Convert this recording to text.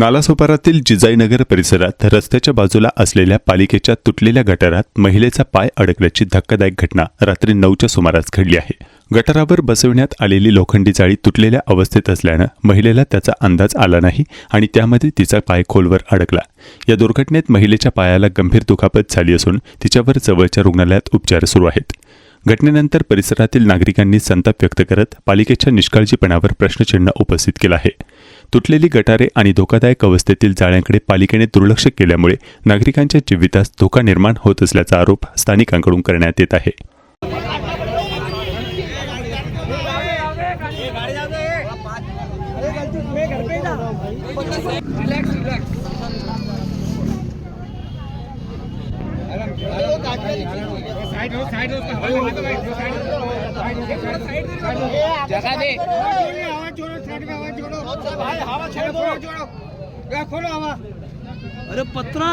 नालासोपारातील जिजाईनगर परिसरात रस्त्याच्या बाजूला असलेल्या पालिकेच्या तुटलेल्या गटारात महिलेचा पाय अडकल्याची धक्कादायक घटना रात्री 9च्या सुमारास घडली आहे। गटारावर बसवण्यात आलेली लोखंडी जाळी तुटलेल्या अवस्थेत असल्याने महिलेला त्याचा अंदाज आला नाही आणि त्यामध्ये तिचा पाय खोलवर अडकला। या दुर्घटनेत महिलेच्या पायाला गंभीर दुखापत झाली असून तिच्यावर जवळच्या रुग्णालयात उपचार सुरू आहेत। घटनेनंतर परिसरातील नागरिकांनी संताप व्यक्त करत पालिकेच्या निष्काळजीपणावर प्रश्नचिन्ह उपस्थित केलं आहे। तुटलेली गटारे आणि धोकादायक अवस्थेतील जाळ्यांकडे पालिकेने दुर्लक्ष केल्यामुळे नागरिकांच्या जीवितास धोका निर्माण होत असल्याचा आरोप स्थानिकांकडून करण्यात येत आहे। जगह दे अरे पत्रा